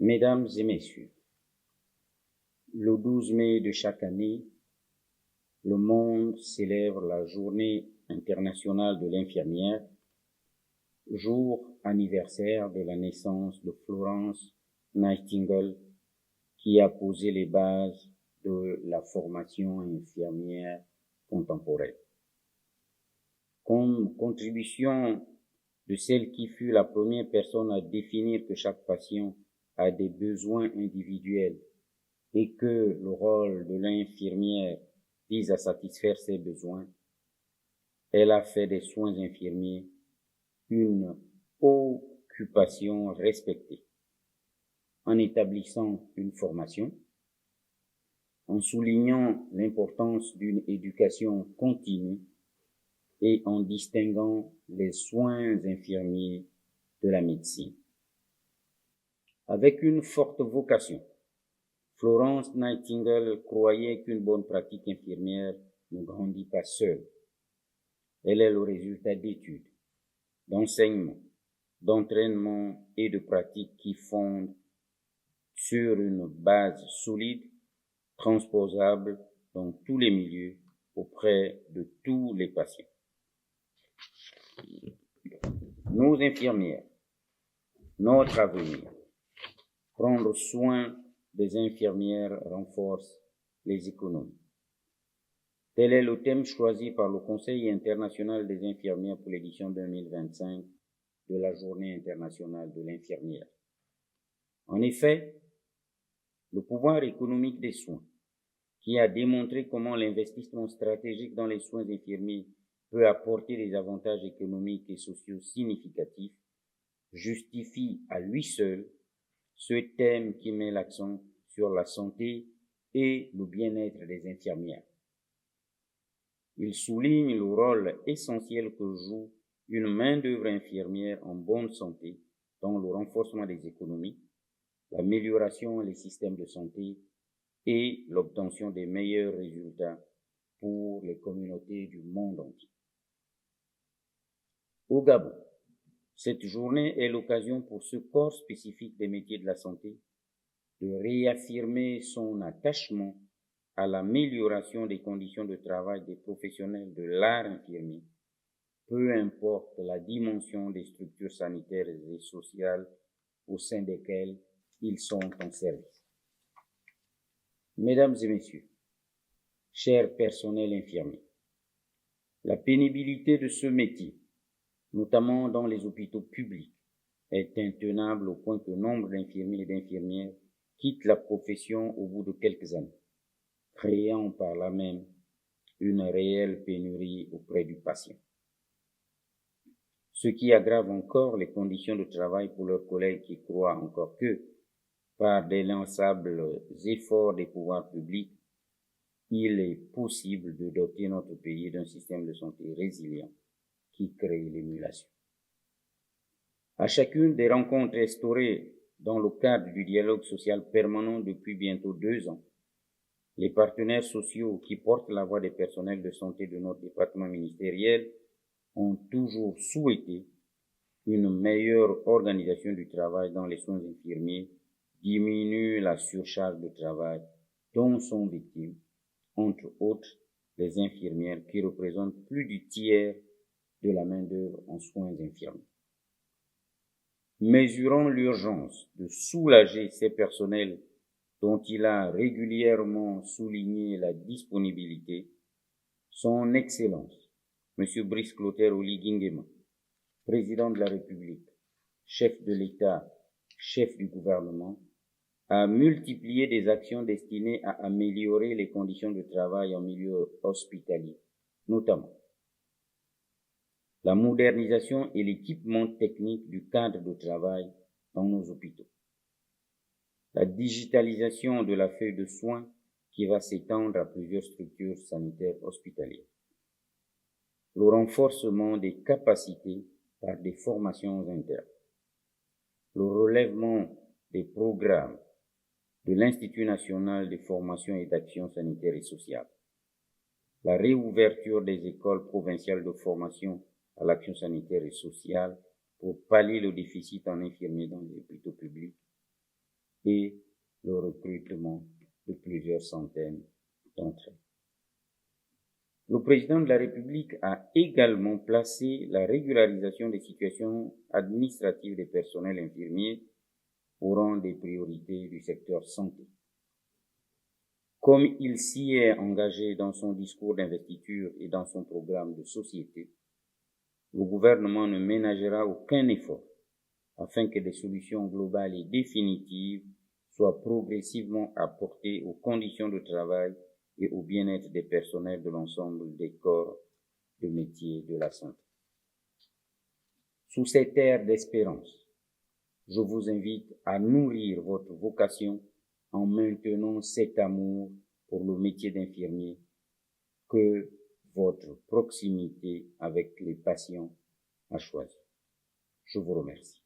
Mesdames et messieurs, le 12 mai de chaque année, le monde célèbre la Journée internationale de l'infirmière, jour anniversaire de la naissance de Florence Nightingale, qui a posé les bases de la formation infirmière contemporaine. Comme contribution de celle qui fut la première personne à définir que chaque patient a des besoins individuels et que le rôle de l'infirmière vise à satisfaire ces besoins, elle a fait des soins infirmiers une occupation respectée, en établissant une formation, en soulignant l'importance d'une éducation continue et en distinguant les soins infirmiers de la médecine. Avec une forte vocation, Florence Nightingale croyait qu'une bonne pratique infirmière ne grandit pas seule. Elle est le résultat d'études, d'enseignements, d'entraînement et de pratiques qui fondent sur une base solide, transposable dans tous les milieux, auprès de tous les patients. Nos infirmières, notre avenir. Prendre soin des infirmières renforce les économies. Tel est le thème choisi par le Conseil international des infirmières pour l'édition 2025 de la Journée internationale de l'infirmière. En effet, le pouvoir économique des soins, qui a démontré comment l'investissement stratégique dans les soins infirmiers peut apporter des avantages économiques et sociaux significatifs, justifie à lui seul ce thème qui met l'accent sur la santé et le bien-être des infirmières. Il souligne le rôle essentiel que joue une main-d'œuvre infirmière en bonne santé dans le renforcement des économies, l'amélioration des systèmes de santé et l'obtention des meilleurs résultats pour les communautés du monde entier. Au Gabon, cette journée est l'occasion pour ce corps spécifique des métiers de la santé de réaffirmer son attachement à l'amélioration des conditions de travail des professionnels de l'art infirmier, peu importe la dimension des structures sanitaires et sociales au sein desquelles ils sont en service. Mesdames et messieurs, chers personnels infirmiers, la pénibilité de ce métier, notamment dans les hôpitaux publics, est intenable au point que nombre d'infirmiers et d'infirmières quittent la profession au bout de quelques années, créant par là même une réelle pénurie auprès du patient. Ce qui aggrave encore les conditions de travail pour leurs collègues qui croient encore que, par d'inlançables efforts des pouvoirs publics, il est possible de doter notre pays d'un système de santé résilient qui crée l'émulation. À chacune des rencontres instaurées dans le cadre du dialogue social permanent depuis bientôt 2 ans, les partenaires sociaux qui portent la voix des personnels de santé de notre département ministériel ont toujours souhaité une meilleure organisation du travail dans les soins infirmiers, diminue la surcharge de travail dont sont victimes, entre autres, les infirmières qui représentent plus du tiers de la main-d'œuvre en soins infirmiers. Mesurant l'urgence de soulager ces personnels dont il a régulièrement souligné la disponibilité, Son Excellence, M. Brice Clotaire Oligui Nguema, Président de la République, chef de l'État, chef du gouvernement, a multiplié des actions destinées à améliorer les conditions de travail en milieu hospitalier, notamment la modernisation et l'équipement technique du cadre de travail dans nos hôpitaux, la digitalisation de la feuille de soins qui va s'étendre à plusieurs structures sanitaires hospitalières, le renforcement des capacités par des formations internes, le relèvement des programmes de l'Institut national de formation et d'action sanitaire et sociale, la réouverture des écoles provinciales de formation à l'action sanitaire et sociale pour pallier le déficit en infirmiers dans les hôpitaux publics, et le recrutement de plusieurs centaines d'entre elles. Le président de la République a également placé la régularisation des situations administratives des personnels infirmiers au rang des priorités du secteur santé. Comme il s'y est engagé dans son discours d'investiture et dans son programme de société, le gouvernement ne ménagera aucun effort afin que des solutions globales et définitives soient progressivement apportées aux conditions de travail et au bien-être des personnels de l'ensemble des corps de métier de la santé. Sous cette ère d'espérance, je vous invite à nourrir votre vocation en maintenant cet amour pour le métier d'infirmier que votre proximité avec les patients a choisi. Je vous remercie.